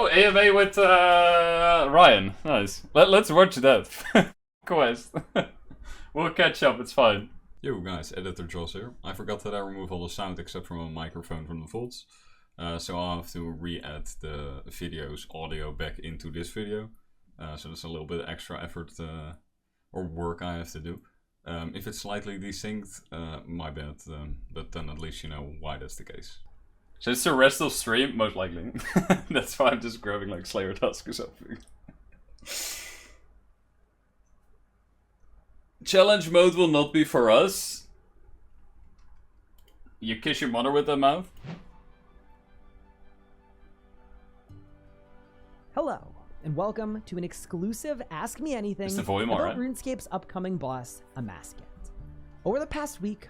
Oh, AMA with Ryan. Nice. Let's watch that quest. We'll catch up, it's fine. Yo guys, Editor Joss here. I forgot that I removed all the sound except from a microphone from the vaults. So I'll have to re-add the video's audio back into this video. So there's a little bit of extra effort or work I have to do. If it's slightly desynced, my bad. But then at least you know why that's the case. So it's the rest of stream, most likely. That's why I'm just grabbing like Slayer Tusk or something. Challenge mode will not be for us. You kiss your mother with that mouth? Hello, and welcome to an exclusive Ask Me Anything about RuneScape's upcoming boss, Amascut. Over the past week,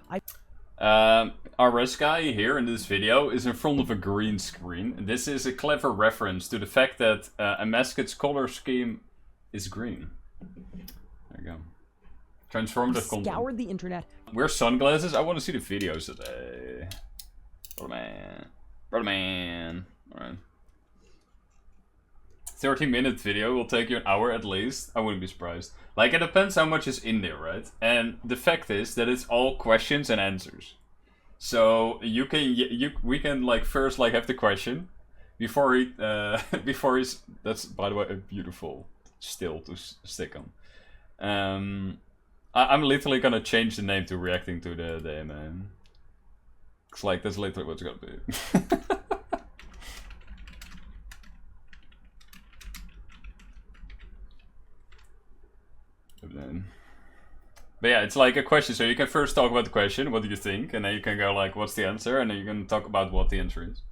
TheRSguy here in this video is in front of a green screen. This is a clever reference to the fact that Amascut's color scheme is green. There you go. Transformative content. Scoured the internet. Wear sunglasses? I want to see the videos today. Brother man. Brother man. Alright. 30-minute video will take you an hour at least. I wouldn't be surprised. Like, it depends how much is in there, right? And the fact is that it's all questions and answers. So we can like first like have the question before he that's by the way a beautiful still to stick on. I'm literally gonna change the name to reacting to the AMA. It's like that's literally what's gonna be. But yeah, it's like a question, so you can first talk about the question, what do you think, and then you can go like, what's the answer, and then you can talk about what the answer is.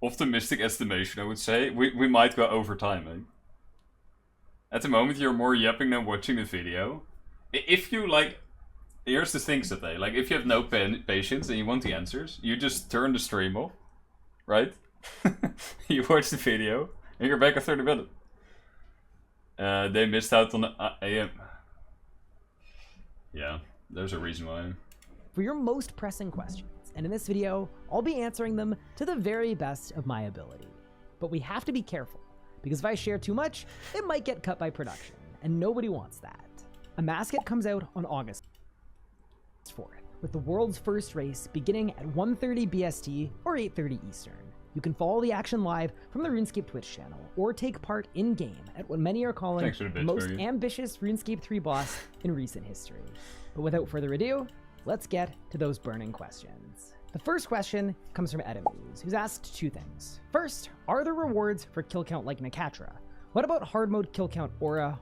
Optimistic estimation, I would say. We might go over time, eh? At the moment, you're more yapping than watching the video. If you like, here's the things that like, if you have no patience and you want the answers, you just turn the stream off, right? You watch the video, and you're back in 30 minutes. They missed out on the AM. Yeah, there's a reason why. For your most pressing questions, and in this video, I'll be answering them to the very best of my ability. But we have to be careful, because if I share too much, it might get cut by production, and nobody wants that. Amascut comes out on August 4th, with the world's first race beginning at 1:30 BST or 8:30 Eastern. You can follow the action live from the RuneScape Twitch channel, or take part in-game at what many are calling the most ambitious RuneScape 3 boss in recent history. But without further ado, let's get to those burning questions. The first question comes from Edamuse, who's asked two things. First, are there rewards for kill count like Nakatra? What about hard mode kill count aura?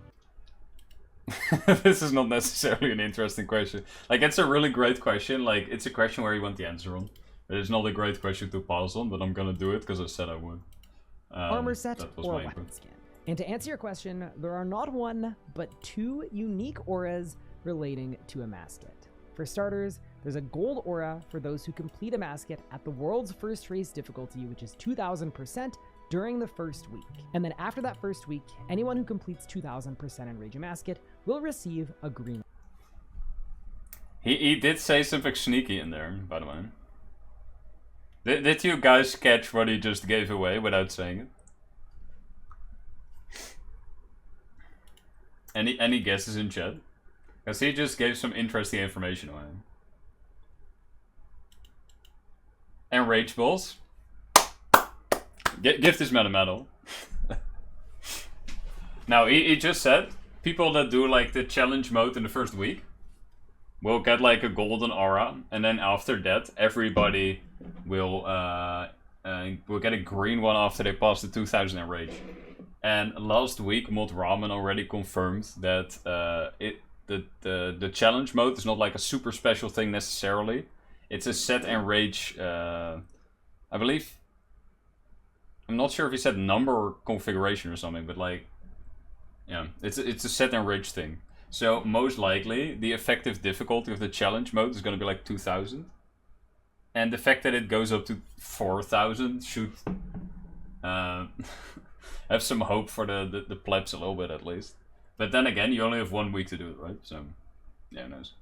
This is not necessarily an interesting question. Like, it's a really great question. Like, it's a question where you want the answer on. It's not a great question to pause on, but I'm gonna do it because I said I would. Armor set or weapon skin. And to answer your question, there are not one, but two unique auras relating to Amascut. For starters, there's a gold aura for those who complete Amascut at the world's first race difficulty, which is 2000% during the first week. And then after that first week, anyone who completes 2000% in Rage Amascut will receive a green. He did say something sneaky in there, by the way. Did you guys catch what he just gave away without saying it? Any guesses in chat? Because he just gave some interesting information away. And Rage Balls. Give this man a medal. Now, he just said, people that do like the challenge mode in the first week will get like a golden aura, and then after that, everybody will get a green one after they pass the 2000 in Rage. And last week, Mod Ramen already confirmed that the challenge mode is not like a super special thing necessarily. It's a set and Rage, I believe. I'm not sure if he said number or configuration or something, but like, yeah, it's a set and Rage thing. So most likely, the effective difficulty of the challenge mode is going to be like 2000. And the fact that it goes up to 4000 should have some hope for the plebs a little bit at least. But then again, you only have 1 week to do it, right? So, yeah, who knows.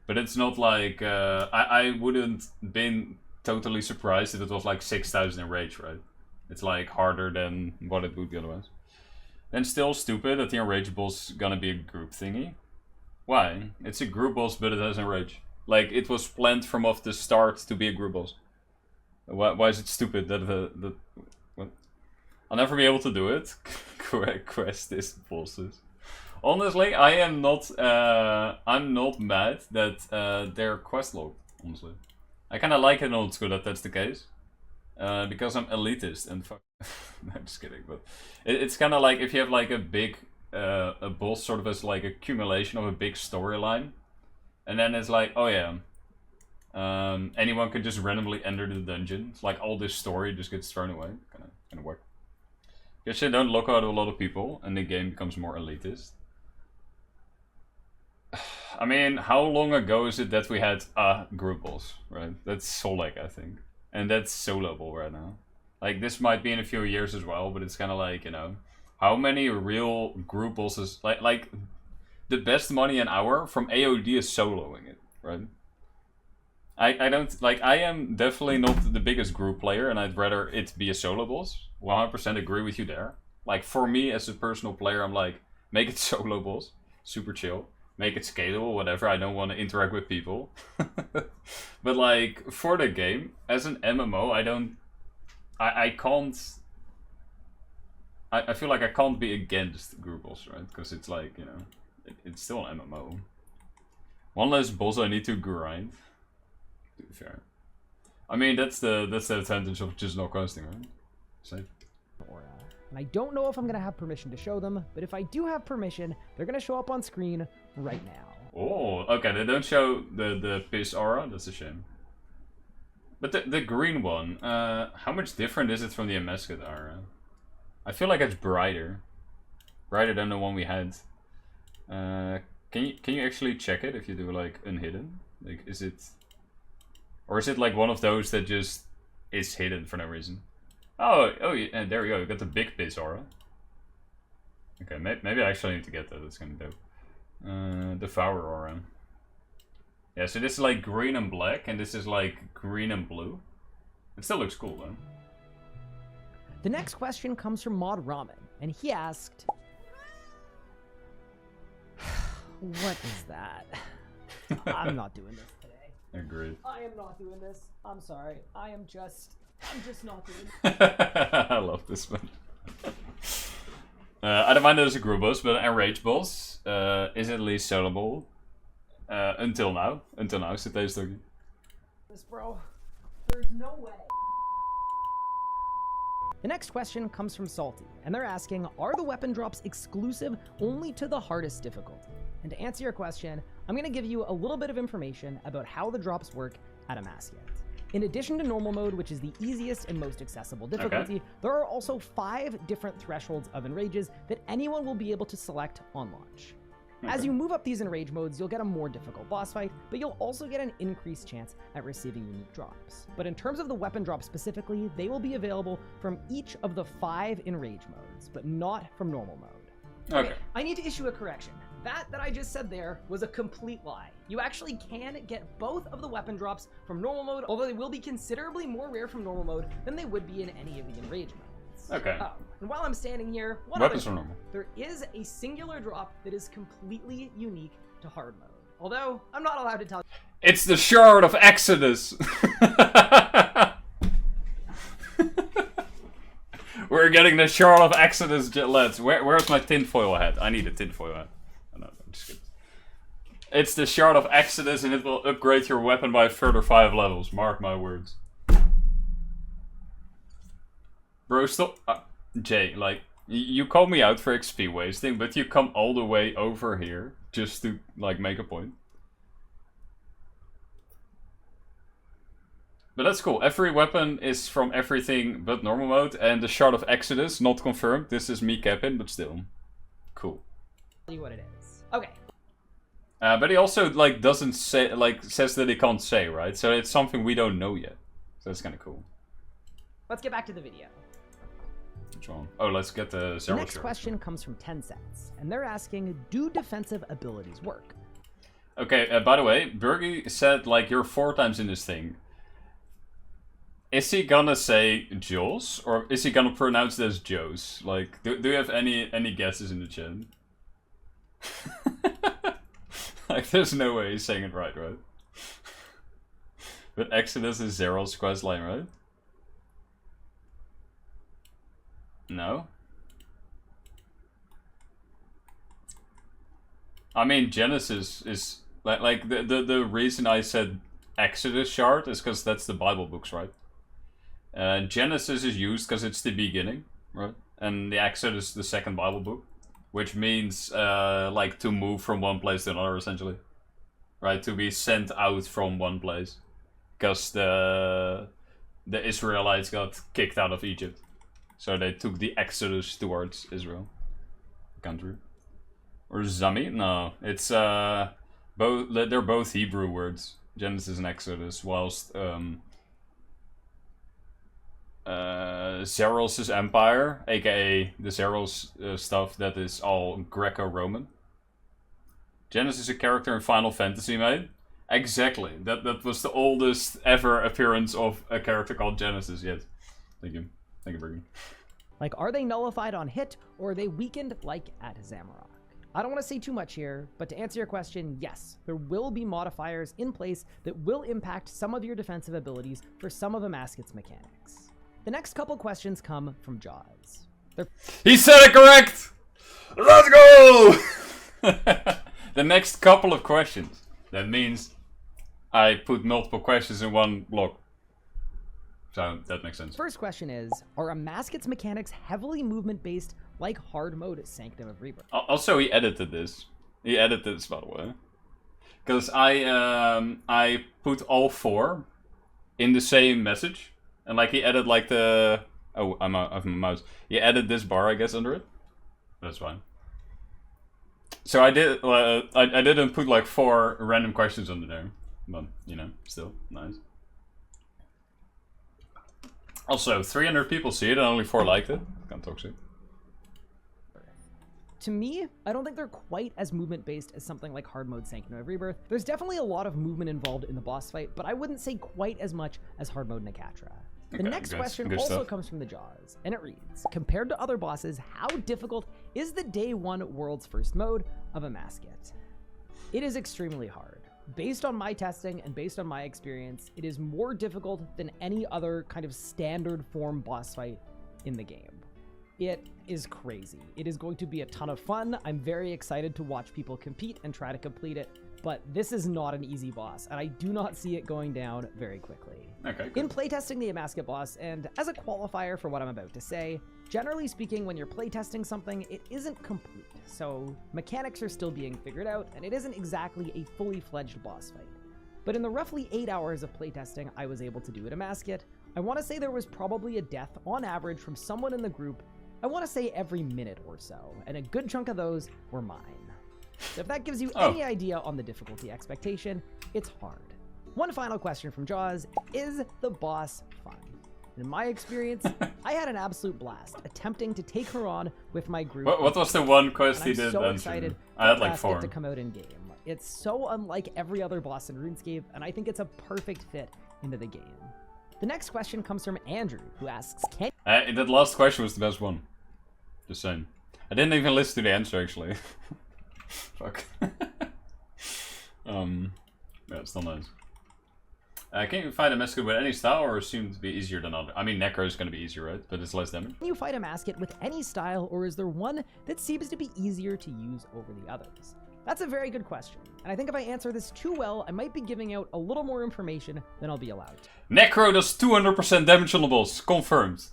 But it's not like, I wouldn't been totally surprised if it was like 6000 in Rage, right? It's like harder than what it would be otherwise. Then still stupid that the enrage boss gonna be a group thingy. Why? It's a group boss, but it has enrage. Like, it was planned from off the start to be a group boss. Why is it stupid that the what? I'll never be able to do it. Quest is bosses. Honestly, I'm not mad that they're quest logged. Honestly, I kind of like it in old school that that's the case, because I'm elitist and fuck. No, I'm just kidding. But it's kind of like if you have like a big a boss sort of as like accumulation of a big storyline, and then it's like, oh yeah, anyone can just randomly enter the dungeon. It's like all this story just gets thrown away. Kind of work. Because you don't lock out a lot of people, and the game becomes more elitist. I mean, how long ago is it that we had a group boss, right? That's Solek, I think. And that's soloable right now. Like, this might be in a few years as well, but it's kind of like, you know, how many real group bosses... Like the best money an hour from AOD is soloing it, right? I don't... Like, I am definitely not the biggest group player, and I'd rather it be a solo boss. 100% agree with you there. Like, for me, as a personal player, I'm like, make it solo boss. Super chill. Make it scalable, whatever. I don't want to interact with people. But like, for the game, as an MMO, I can't... I feel like I can't be against group boss, right? Because it's like, you know, it's still an MMO. One less boss I need to grind. To be fair. I mean, that's the advantage of just not casting, right? Safe. And I don't know if I'm gonna have permission to show them, but if I do have permission, they're gonna show up on screen right now. Oh, okay, they don't show the piss aura, that's a shame. But the green one, how much different is it from the Amascut aura? I feel like it's brighter. Brighter than the one we had. Can you actually check it if you do like unhidden? Like, is it... Or is it like one of those that just is hidden for no reason? Oh, yeah, and there we go. You got the big piss aura. Okay, maybe I actually need to get that. That's gonna be dope. Devour aura. Yeah, so this is like green and black, and this is like green and blue. It still looks cool though. The next question comes from Mod Ramen, and he asked, "What is that? I'm not doing this today. Agreed. I am not doing this. I'm sorry. I'm just not doing it. I love this one. I don't mind it as a group boss, but an enrage boss is at least soloable. Until now, so TheRSguy. This, bro. There's no way. The next question comes from Salty, and they're asking, are the weapon drops exclusive only to the hardest difficulty? And to answer your question, I'm going to give you a little bit of information about how the drops work at Amascut. In addition to normal mode, which is the easiest and most accessible difficulty, there are also 5 different thresholds of enrages that anyone will be able to select on launch. As you move up these enrage modes, you'll get a more difficult boss fight, but you'll also get an increased chance at receiving unique drops. But in terms of the weapon drops specifically, they will be available from each of the 5 enrage modes, but not from normal mode. Okay, I need to issue a correction. That I just said there was a complete lie. You actually can get both of the weapon drops from normal mode, although they will be considerably more rare from normal mode than they would be in any of the enrage modes. Okay. Oh, and while I'm standing here, weapons are normal. There is a singular drop that is completely unique to hard mode. Although, I'm not allowed to tell you. It's the Shard of Exodus! We're getting the Shard of Exodus, lads. Where's my tinfoil hat? I need a tinfoil hat. Oh, no, I'm just kidding. It's the Shard of Exodus, and it will upgrade your weapon by a further 5 levels. Mark my words. Bro, stop. Jay, like, you call me out for XP wasting, but you come all the way over here just to, like, make a point. But that's cool. Every weapon is from everything but normal mode, and the Shard of Exodus, not confirmed. This is me capping, but still. Cool. Tell you what it is. Okay. But he also, like, doesn't say, like, says that he can't say, right? So it's something we don't know yet. So that's kind of cool. Let's get back to the video. Which one? Oh, let's get the The next question comes from 10 Cents, and they're asking, do defensive abilities work? Okay, by the way, Bergie said, like, you're 4 times in this thing. Is he gonna say Jules, or is he gonna pronounce it as Joes? Like, do you have any guesses in the chat? Like, there's no way he's saying it right? But Exodus is Zeryl's questline, right? No? I mean, Genesis is... Like the reason I said Exodus shard is because that's the Bible books, right? Genesis is used because it's the beginning, right? And the Exodus is the second Bible book. Which means, like, to move from one place to another, essentially. Right? To be sent out from one place. Because the Israelites got kicked out of Egypt. So they took the Exodus towards Israel. Country. Or Zami? No. It's, they're both Hebrew words. Genesis and Exodus. Whilst, Zeryl's empire, aka the Zeryl's stuff that is all Greco-Roman. Genesis is a character in Final Fantasy, mate. Exactly. That was the oldest ever appearance of a character called Genesis yet. Thank you. Thank you, Bergen. Like, are they nullified on hit, or are they weakened like at Zamorak? I don't want to say too much here, but to answer your question, yes, there will be modifiers in place that will impact some of your defensive abilities for some of Amaskut's mechanics. The next couple questions come from Jaws. He said it correct! Let's go! The next couple of questions. That means I put multiple questions in one block. So that makes sense. First question is, are Amaskut's mechanics heavily movement-based like hard mode Sanctum of Rebirth? Also, he edited this. He edited this, by the way. Because I put all 4 in the same message. And like he added like the... Oh, I'm out of my mouse. He added this bar, I guess, under it. That's fine. So I did. I didn't put like 4 random questions under there, but you know, still nice. Also, 300 people see it and only 4 liked it. Kind of toxic. To me, I don't think they're quite as movement-based as something like hard mode Sanctum of Rebirth. There's definitely a lot of movement involved in the boss fight, but I wouldn't say quite as much as hard mode Nakatra. The next question also comes from the Jaws, and it reads, compared to other bosses, how difficult is the day 1 world's first mode of Amascut? It is extremely hard. Based on my testing and based on my experience, it is more difficult than any other kind of standard form boss fight in the game. It is crazy. It is going to be a ton of fun. I'm very excited to watch people compete and try to complete it, but this is not an easy boss, and I do not see it going down very quickly. Okay. In playtesting the Amascut boss, and as a qualifier for what I'm about to say, generally speaking, when you're playtesting something, it isn't complete, so mechanics are still being figured out, and it isn't exactly a fully fledged boss fight. But in the roughly 8 hours of playtesting I was able to do at Amascut, I want to say there was probably a death on average from someone in the group, I want to say every minute or so, and a good chunk of those were mine. So if that gives you any idea on the difficulty expectation, it's hard. One final question from Jaws, is the boss fun? In my experience, I had an absolute blast attempting to take her on with my group. What was the one quest he did? I'm so excited I had like 4 to come out in game. It's so unlike every other boss in RuneScape, and I think it's a perfect fit into the game. The next question comes from Andrew, who asks, that last question was the best one. Just saying. I didn't even listen to the answer, actually. Fuck. Yeah, it's still nice. Can you fight Amascut with any style or assumed to be easier than other? I mean, Necro is going to be easier, right? But it's less damage. Can you fight Amascut with any style, or is there one that seems to be easier to use over the others? That's a very good question, and I think if I answer this too well, I might be giving out a little more information than I'll be allowed to. Necro does 200% damage on the boss. Confirmed.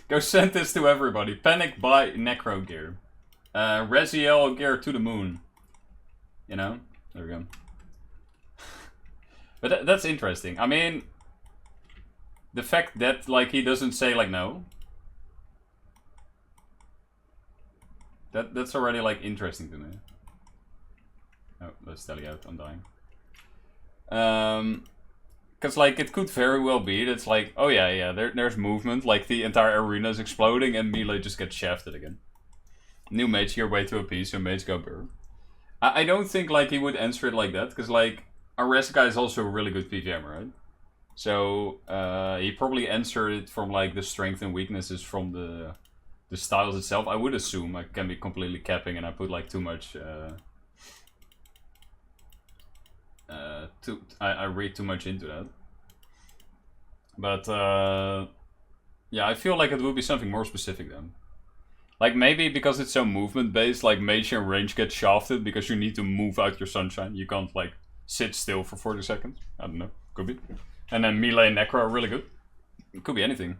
Go send this to everybody. Panic buy Necro gear. Reziel gear to the moon. You know? There we go. But that's interesting. I mean, the fact that like he doesn't say like no. That's already like interesting to me. Oh, let's tell you out. I'm dying. Because like it could very well be that's like, oh yeah, there's movement. Like the entire arena is exploding and Melee just gets shafted again. New mage here, way to OP, so mage go burr. I don't think like he would answer it like that, because like TheRSguy is also a really good PVM, right? So he probably answered it from like the strength and weaknesses from the styles itself. I would assume I can be completely capping and I put like too much. I read too much into that. But yeah, I feel like it would be something more specific then. Like maybe because it's so movement based, like mage and range get shafted because you need to move out your sunshine. You can't like sit still for 40 seconds. I don't know. Could be. And then melee and necro are really good. It could be anything.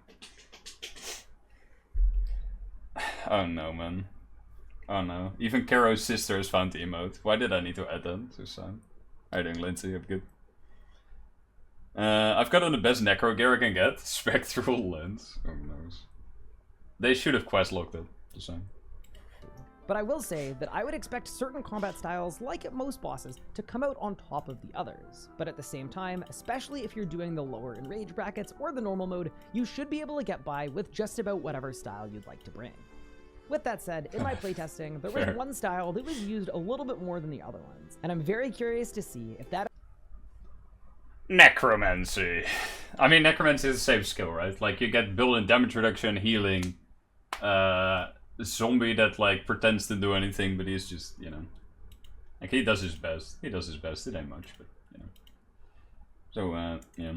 Oh no, man. Oh no. Even Karo's sister has found the emote. Why did I need to add that to sound? How you doing, Lindsay? I'm good. I've gotten the best necro gear I can get. Spectral lens. Oh no. They should have quest locked it. The same. But I will say that I would expect certain combat styles, like at most bosses, to come out on top of the others. But at the same time, especially if you're doing the lower in rage brackets or the normal mode, you should be able to get by with just about whatever style you'd like to bring. With that said, in my playtesting, there was one style that was used a little bit more than the other ones, and I'm very curious to see if that... Necromancy. I mean, necromancy is the same skill, right? Like, you get built-in damage reduction, healing, zombie that, like, pretends to do anything, but he's just, you know... Like, he does his best. He does his best. It ain't much, but, you know. So, yeah.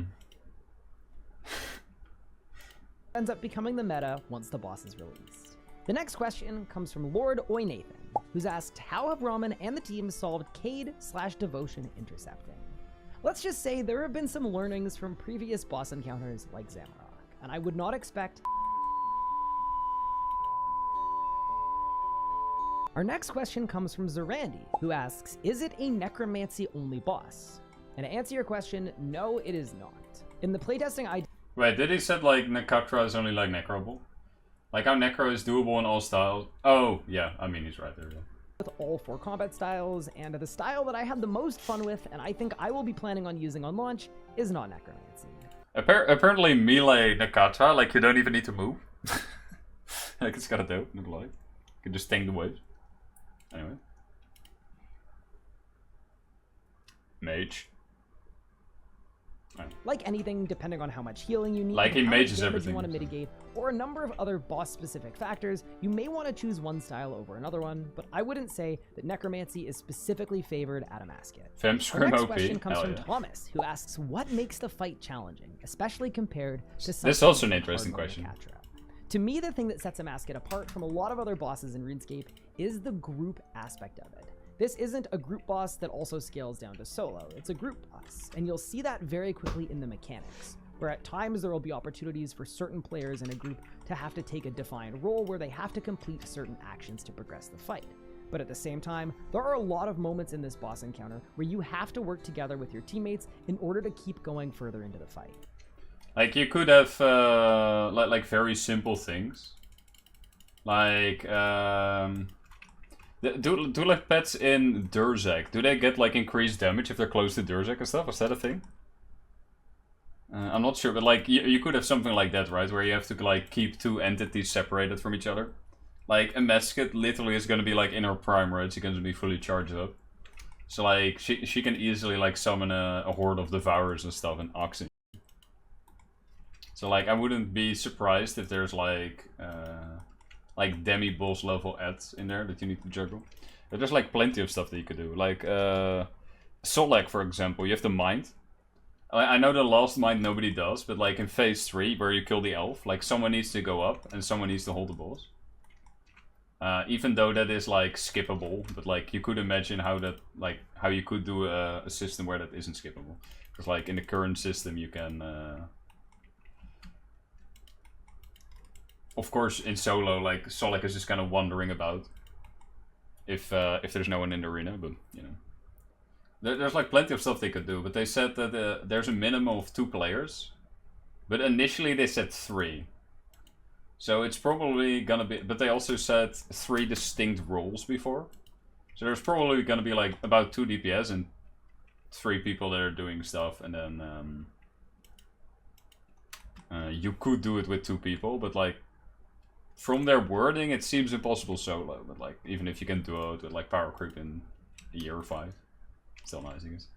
ends up becoming the meta once the boss is released. The next question comes from Lord Oi Nathan, who's asked, how have Ramen and the team solved Cade/Devotion intercepting? Let's just say there have been some learnings from previous boss encounters like Zamorak, and I would not expect... Our next question comes from Zarandi, who asks, is it a necromancy only boss? And to answer your question, no, it is not. In the playtesting I... Wait, did he said like Nekatra is only like necroable? Like how necro is doable in all styles? Oh, yeah, I mean he's right there, yeah. With all 4 combat styles, and the style that I had the most fun with, and I think I will be planning on using on launch, is not necromancy. Apparently melee Nekatra, like you don't even need to move. Like it's kinda dope, not like. You can just tank the waves. Anyway. Mage. Like anything, depending on how much healing you need, like he how mages much damage everything you want to mitigate, or a number of other boss-specific factors, you may want to choose one style over another one, but I wouldn't say that necromancy is specifically favored at Amascut. Our next question comes from Thomas, who asks, what makes the fight challenging, especially compared to something... This is also an interesting question. To me, the thing that sets Amascut apart from a lot of other bosses in Runescape is the group aspect of it. This isn't a group boss that also scales down to solo, it's a group boss, and you'll see that very quickly in the mechanics, where at times there will be opportunities for certain players in a group to have to take a defined role where they have to complete certain actions to progress the fight. But at the same time, there are a lot of moments in this boss encounter where you have to work together with your teammates in order to keep going further into the fight. Like you could have like very simple things, like do like pets in TheRSguy, do they get like increased damage if they're close to TheRSguy and stuff? Is that a thing? I'm not sure, but like you could have something like that, right? Where you have to like keep 2 entities separated from each other. Like Amascut literally is gonna be like in her prime, right? She's gonna be fully charged up. So like she can easily like summon a horde of devourers and stuff and oxen. So like I wouldn't be surprised if there's like demi-boss level ads in there that you need to juggle. But there's like plenty of stuff that you could do. Like Solak, for example, you have the mind. I know the last mind nobody does, but like in phase 3 where you kill the elf, like someone needs to go up and someone needs to hold the boss. Even though that is like skippable, but like you could imagine how that how you could do a system where that isn't skippable. Because like in the current system you can of course, in solo, like Solak is just kind of wandering about if there's no one in the arena, but you know, there's like plenty of stuff they could do. But they said that there's a minimum of 2 players, but initially they said 3, so it's probably gonna be. But they also said 3 distinct roles before, so there's probably gonna be like about 2 DPS and 3 people that are doing stuff, and then you could do it with 2 people, but like. From their wording, it seems impossible solo, but like even if you can duo it with like power creep in a year or 5, still nice, I guess.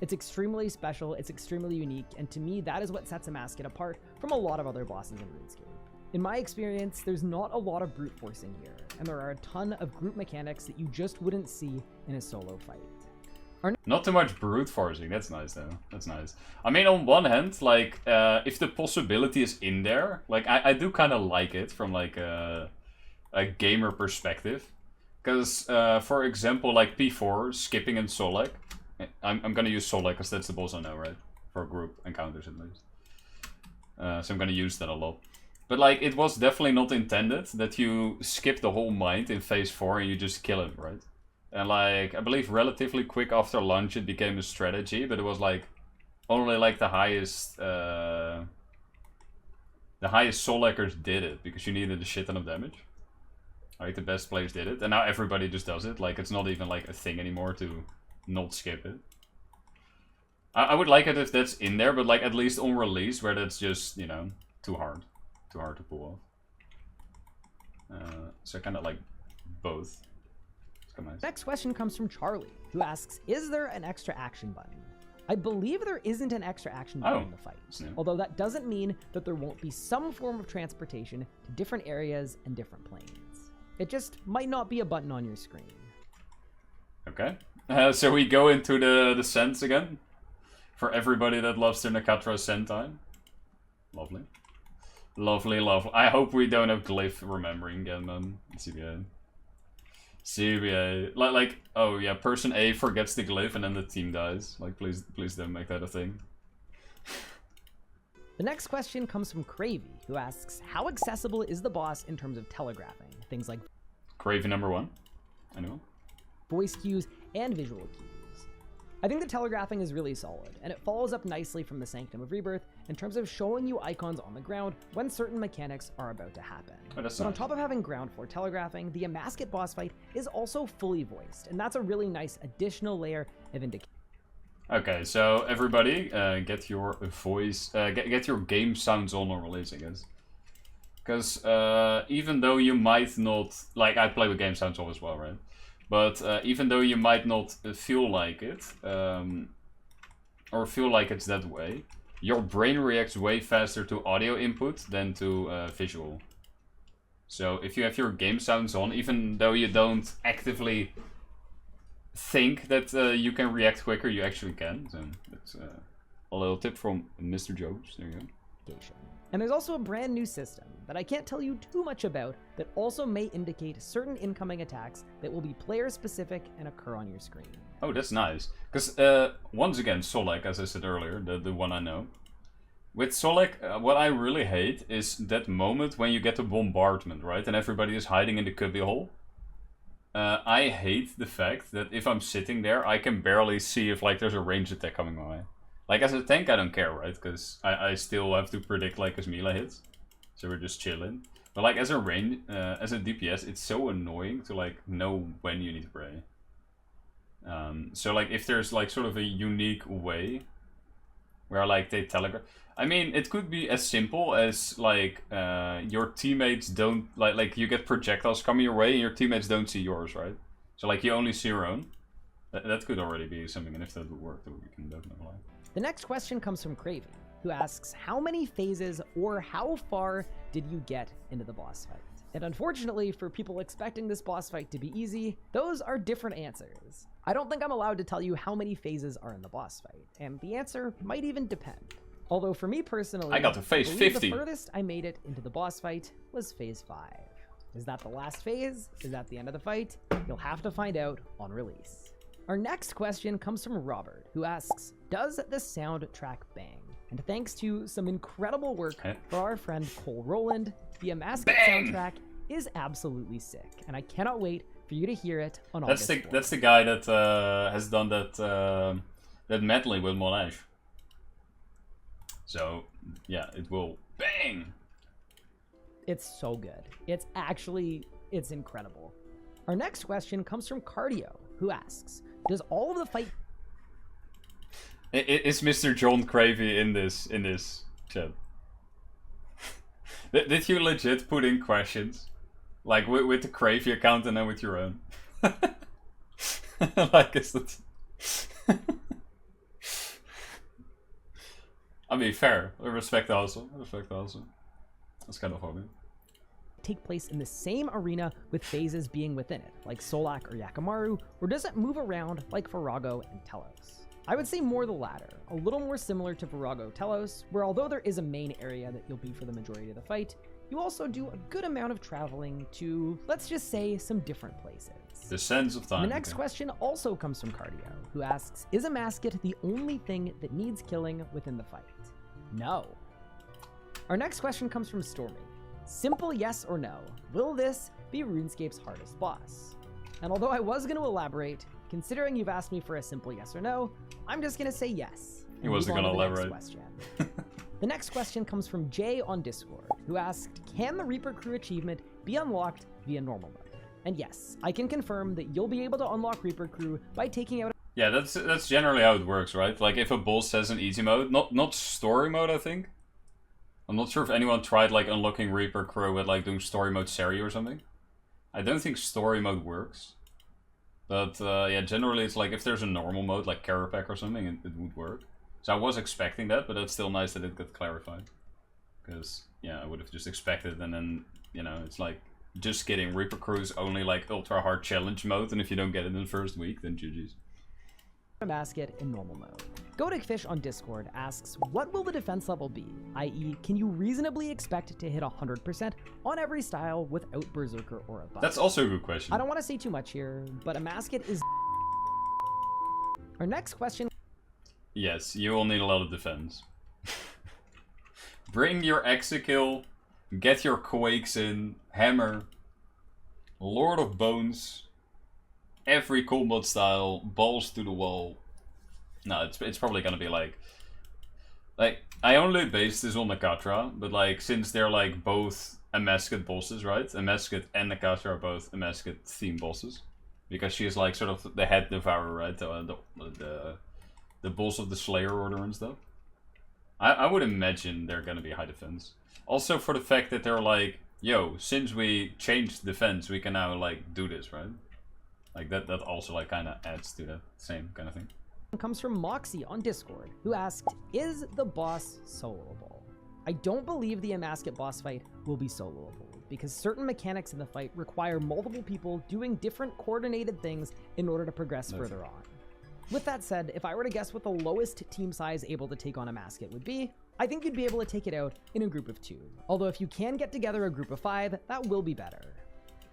It's extremely special, it's extremely unique, and to me, that is what sets Amascut apart from a lot of other bosses in RuneScape. In my experience, there's not a lot of brute forcing here, and there are a ton of group mechanics that you just wouldn't see in a solo fight. Not too much brute forcing, that's nice though. That's nice. I mean, on one hand, like, if the possibility is in there, like, I do kind of like it from, like, a gamer perspective. Because, for example, like P4, skipping and Solek. I'm gonna use Solek because that's the boss I know, right? For group encounters at least. So I'm gonna use that a lot. But, like, it was definitely not intended that you skip the whole mind in phase 4 and you just kill it, right? And, like, I believe relatively quick after launch it became a strategy, but it was, like, only, like, the highest Solekers did it, because you needed a shit ton of damage. Like, the best players did it, and now everybody just does it. Like, it's not even, like, a thing anymore to not skip it. I would like it if that's in there, but, like, at least on release, where that's just, you know, too hard. Too hard to pull off. So kind of like both. Nice. Next question comes from Charlie, who asks, is there an extra action button? I believe there isn't an extra action button in the fight, although that doesn't mean that there won't be some form of transportation to different areas and different planes. It just might not be a button on your screen. Okay, so we go into the scents again, for everybody that loves their Nakatra scent time. Lovely. Lovely, lovely. I hope we don't have glyph remembering again, man. CBA. CBA. Like, oh yeah, person A forgets the glyph and then the team dies. Like, please don't make that a thing. The next question comes from Cravey, who asks, how accessible is the boss in terms of telegraphing? Things like Cravey #1. Anyone? Voice cues and visual cues. I think the telegraphing is really solid, and it follows up nicely from the Sanctum of Rebirth in terms of showing you icons on the ground when certain mechanics are about to happen. But on top of having ground floor telegraphing, the Amascut boss fight is also fully voiced, and that's a really nice additional layer of indication. Okay, so everybody, get your voice, get your game sounds on release, I guess. Because even though you might not, like, I play with game sounds on as well, right? But even though you might not feel like it, or feel like it's that way, your brain reacts way faster to audio input than to visual. So if you have your game sounds on, even though you don't actively think that you can react quicker, you actually can. So that's a little tip from Mr. Jobs. There you go. And there's also a brand new system that I can't tell you too much about that also may indicate certain incoming attacks that will be player specific and occur on your screen. Oh, that's nice. Because once again, Solek, as I said earlier, the one I know. With Solek, what I really hate is that moment when you get a bombardment, right? And everybody is hiding in the cubby hole. I hate the fact that if I'm sitting there, I can barely see if, like, there's a ranged attack coming my way. Like, as a tank, I don't care, right? Because I still have to predict, like, his melee hits. So we're just chilling. But, like, as a DPS, it's so annoying to, like, know when you need to pray. So, like, if there's, like, sort of a unique way where, like, they telegraph... I mean, it could be as simple as, like, your teammates don't... Like, you get projectiles coming your way and your teammates don't see yours, right? So, like, you only see your own. That could already be something, and if that would work, then we can definitely like. The next question comes from Craven, who asks, how many phases or how far did you get into the boss fight? And unfortunately, for people expecting this boss fight to be easy, those are different answers. I don't think I'm allowed to tell you how many phases are in the boss fight, and the answer might even depend. Although for me personally, I got to phase 50. The furthest I made it into the boss fight was phase 5. Is that the last phase? Is that the end of the fight? You'll have to find out on release. Our next question comes from Robert, who asks, does the soundtrack bang? And thanks to some incredible work for our friend Cole Rowland, the Amascut soundtrack is absolutely sick, and I cannot wait for you to hear it on August 4th. That's the guy that has done that medley with Monash. So yeah, it will bang. It's so good. It's incredible. Our next question comes from Cardio, who asks, does all of the fight... Is Mr. John Cravey in this chat? Did you legit put in questions? Like with the Cravey account and then with your own? Like, is that... I mean, fair. I respect also. That's kind of funny. Take place in the same arena with phases being within it, like Solak or Yakamaru, or does it move around like Virago and Telos? I would say more the latter, a little more similar to Virago Telos, where although there is a main area that you'll be for the majority of the fight, you also do a good amount of traveling to, let's just say, some different places. The sense of time. The next question also comes from Cardio, who asks, is Amascut the only thing that needs killing within the fight? No. Our next question comes from Stormy. Simple yes or no, will this be RuneScape's hardest boss? And although I was going to elaborate, considering you've asked me for a simple yes or no, I'm just going to say yes. He wasn't going to elaborate. The next question comes from Jay on Discord, who asked, can the Reaper Crew achievement be unlocked via normal mode? And yes, I can confirm that you'll be able to unlock Reaper Crew by taking out... Yeah, that's generally how it works, right? Like if a boss says an easy mode, not story mode, I think. I'm not sure if anyone tried like unlocking Reaper Crew with like doing story mode Seri or something. I don't think story mode works. But yeah, generally it's like if there's a normal mode like Carapac or something, it would work. So I was expecting that, but it's still nice that it got clarified. Because, yeah, I would have just expected, and then, you know, it's like, just kidding, Reaper Crew's only like ultra hard challenge mode, and if you don't get it in the first week, then GG's. Amascut in normal mode. Goticfish on Discord asks, what will the defense level be? I.e., can you reasonably expect to hit 100% on every style without Berserker or a buff? That's also a good question. I don't want to say too much here, but Amascut is... Our next question... Yes, you will need a lot of defense. Bring your Exekill, get your Quakes in, Hammer, Lord of Bones, every combat style, balls to the wall. No, it's probably gonna be like I only based this on Nakatra, but like since they're like both Amascut bosses, right? Amascut and Nakatra are both Amascut theme bosses, because she's like sort of the head devourer, right? The boss of the Slayer Order and stuff. I would imagine they're gonna be high defense. Also for the fact that they're like, yo, since we changed defense, we can now like do this, right? Like that also like kind of adds to that same kind of thing. Comes from Moxie on Discord, who asked, is the boss soloable? I don't believe the Amascut boss fight will be soloable, because certain mechanics in the fight require multiple people doing different coordinated things in order to progress further on. With that said, if I were to guess what the lowest team size able to take on Amascut would be, I think you'd be able to take it out in a group of 2. Although if you can get together a group of 5, that will be better.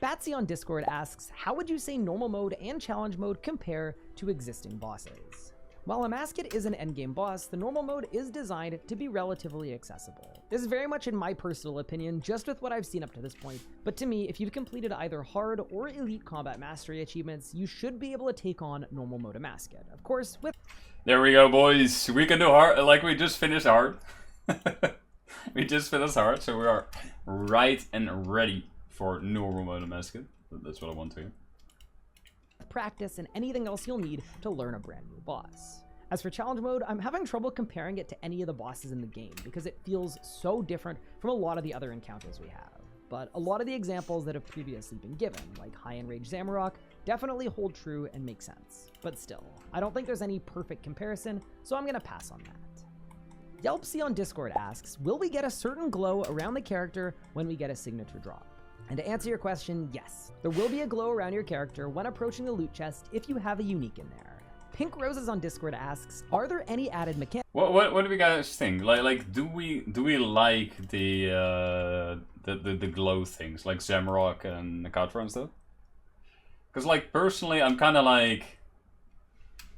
Batsy on Discord asks, how would you say normal mode and challenge mode compare to existing bosses? While Amascut is an endgame boss, the normal mode is designed to be relatively accessible. This is very much in my personal opinion, just with what I've seen up to this point, but to me, if you've completed either hard or elite combat mastery achievements, you should be able to take on normal mode Amascut. Of course, with... There we go, boys. We can do hard, like we just finished hard. We just finished hard, so we are right and ready for normal mode Amascut. That's what I want to hear. Practice and anything else you'll need to learn a brand new boss. As for challenge mode, I'm having trouble comparing it to any of the bosses in the game because it feels so different from a lot of the other encounters we have. But a lot of the examples that have previously been given, like High Enraged Zamorak, definitely hold true and make sense. But still, I don't think there's any perfect comparison, so I'm gonna pass on that. Yelpsy on Discord asks, will we get a certain glow around the character when we get a signature drop? And to answer your question, yes. There will be a glow around your character when approaching the loot chest if you have a unique in there. Pink Roses on Discord asks, are there any added mechanics? What do we guys think? Like do we like the glow things like Zamorak and Nakatra and stuff? Because like personally, I'm kind of like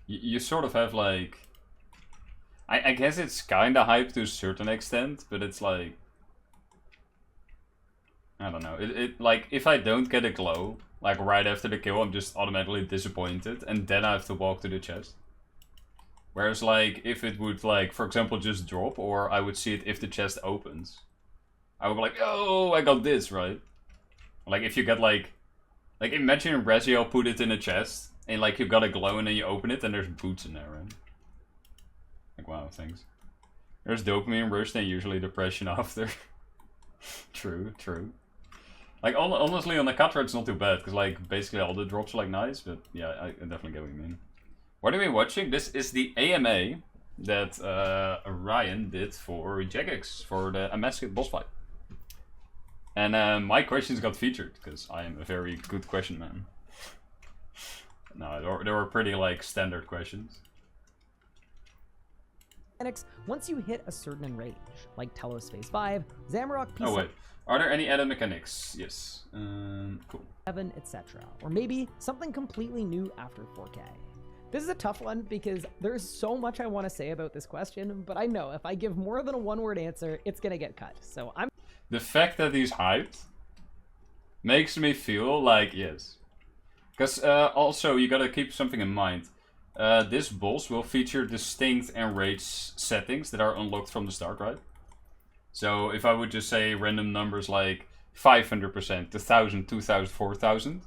you sort of have like I guess it's kind of hyped to a certain extent, but it's like I don't know. It like if I don't get a glow, like right after the kill, I'm just automatically disappointed, and then I have to walk to the chest. Whereas like if it would like, for example, just drop, or I would see it if the chest opens, I would be like, oh, I got this, right? Like if you get like imagine Reziel put it in a chest, and like you got a glow, and then you open it, and there's boots in there, right? Like wow, thanks. There's dopamine rush, then usually depression after. True. Like, honestly, on the Nakatra it's not too bad, because, like, basically all the drops are, like, nice, but, yeah, I definitely get what you mean. What are we watching? This is the AMA that Ryan did for Jagex for the Amascut boss fight. And my questions got featured because I am a very good question man. No, they were pretty like standard questions. Once you hit a certain range, like Telos Phase 5, Zamorak P7, Oh wait, are there any added mechanics? Yes. Cool. etc. Or maybe something completely new after 4K. This is a tough one because there's so much I want to say about this question, but I know if I give more than a one-word answer, it's gonna get cut. So I'm... The fact that he's hyped makes me feel like yes. Because also you gotta keep something in mind. This boss will feature distinct enrage settings that are unlocked from the start, right? So if I would just say random numbers like 500%, 1000, 2000, 4000,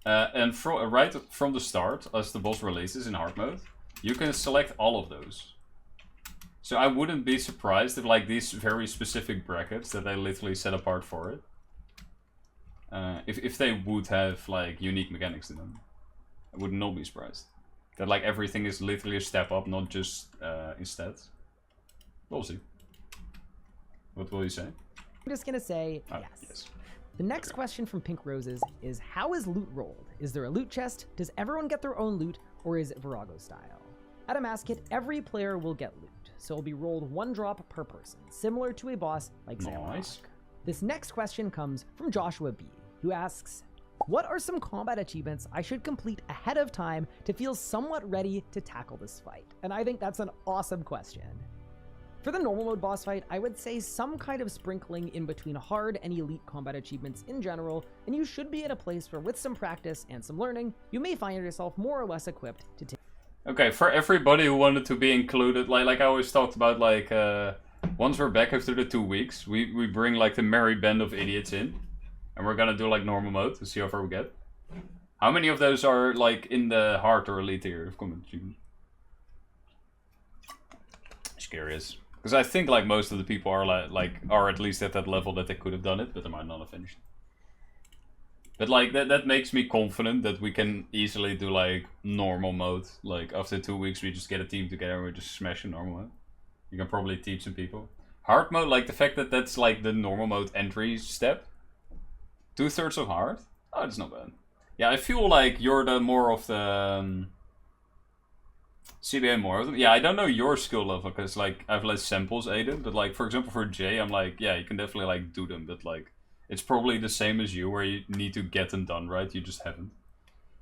and right from the start, as the boss releases in hard mode, you can select all of those. So I wouldn't be surprised if like these very specific brackets that they literally set apart for it, if they would have like unique mechanics in them, I would not be surprised. That like everything is literally a step up, not just in stats. We'll see. What will you say? I'm just gonna say yes. The next question from Pink Roses is, how is loot rolled? Is there a loot chest? Does everyone get their own loot, or is it Virago style? At Amascut, every player will get loot, so it'll be rolled 1 drop per person, similar to a boss like Zamorak. Nice. This next question comes from Joshua B, who asks, what are some combat achievements I should complete ahead of time to feel somewhat ready to tackle this fight? And I think that's an awesome question. For the normal mode boss fight, I would say some kind of sprinkling in between hard and elite combat achievements in general, and you should be at a place where with some practice and some learning, you may find yourself more or less equipped to take. Okay, for everybody who wanted to be included, like I always talked about, like once we're back after the 2 weeks, we bring like the merry band of idiots in, and we're gonna do like normal mode to see how far we get. How many of those are like in the hard or elite tier of combat achievements? Just curious. Because I think like most of the people are are at least at that level that they could have done it, but they might not have finished. But like that makes me confident that we can easily do like normal mode. Like after 2 weeks we just get a team together and we just smash a normal mode. You can probably teach some people. Hard mode, like the fact that that's like the normal mode entry step. 2/3 of hard? Oh, that's not bad. Yeah, I feel like you're the more of the CBA more of them. Yeah, I don't know your skill level because like I have less samples, Aiden. But like for example for Jay, I'm like, yeah, you can definitely like do them, but like it's probably the same as you where you need to get them done, right? You just haven't.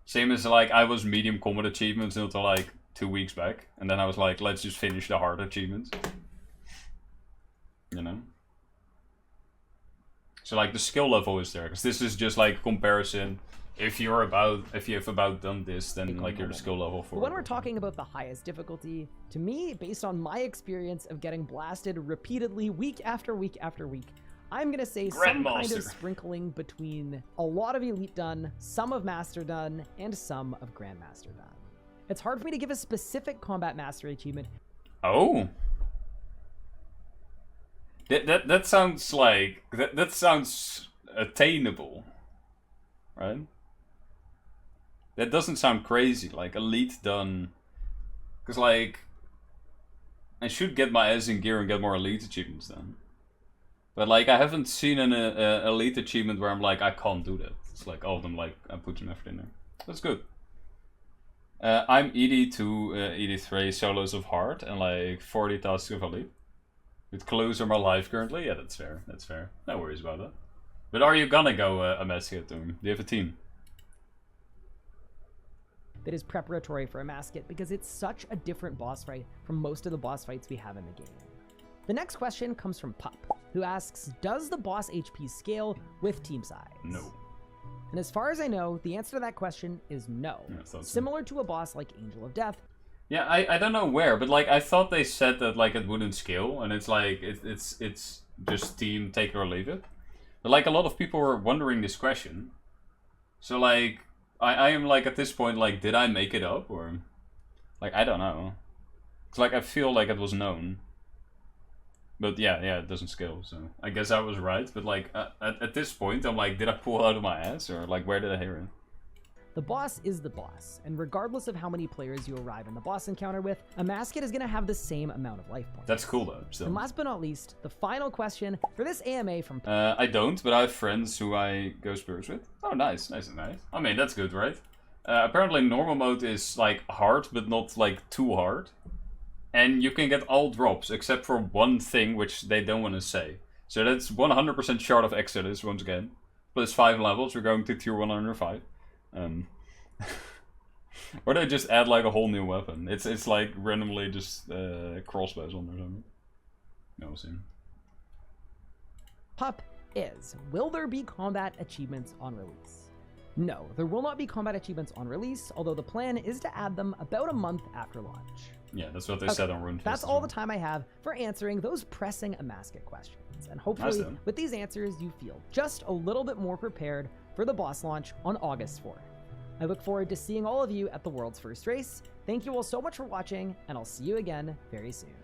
Same as like I was medium combat achievements until like 2 weeks back, and then I was like, let's just finish the hard achievements. You know. So like the skill level is there because this is just like comparison. If you have about done this, then like your skill level for. But when we're talking about the highest difficulty, to me, based on my experience of getting blasted repeatedly week after week after week, I'm gonna say some kind of sprinkling between a lot of Elite done, some of Master done, and some of Grandmaster done. It's hard for me to give a specific Combat Mastery achievement. Oh. That sounds like that sounds attainable, right? That doesn't sound crazy, like elite done. Because like I should get my ass in gear and get more elite achievements done. But like I haven't seen an elite achievement where I'm like I can't do that. It's like all of them like I put some effort in there. That's good. I'm ED2, ED3 solos of hard and like 40 tasks of elite. With clues are my life currently. Yeah, that's fair. That's fair. No worries about that. But are you gonna go Amascut? Do you have a team? That is preparatory for Amascut because it's such a different boss fight from most of the boss fights we have in the game. The next question comes from Pup, who asks, does the boss HP scale with team size? No. And as far as I know, the answer to that question is no. Yeah, similar to a boss like Angel of Death. Yeah, I don't know where, but like I thought they said that like it wouldn't scale, and it's like it's just team take it or leave it. But like a lot of people were wondering this question, so like I am like at this point like did I make it up or like I don't know. It's like I feel like it was known, but yeah it doesn't scale, so I guess I was right. But like at this point I'm like did I pull it out of my ass or like where did I hear it? The boss is the boss, and regardless of how many players you arrive in the boss encounter with, Amascut is going to have the same amount of life points. That's cool though. And last but not least, the final question for this AMA from... I don't, but I have friends who I go spurs with. Oh, nice. I mean, that's good, right? Apparently normal mode is like hard, but not like too hard. And you can get all drops, except for one thing which they don't want to say. So that's 100% Shard of Exodus, once again. Plus 5 levels, we're going to tier 105. Or they just add like a whole new weapon. It's like randomly just crossbows on or something. No, we'll see. Pup is, will there be combat achievements on release? No, there will not be combat achievements on release, although the plan is to add them about a month after launch. Yeah, that's what they said on Runescape. That's all the time I have for answering those pressing Amascut questions. And hopefully, with these answers, you feel just a little bit more prepared for the boss launch on August 4th. I look forward to seeing all of you at the world's first race. Thank you all so much for watching, and I'll see you again very soon.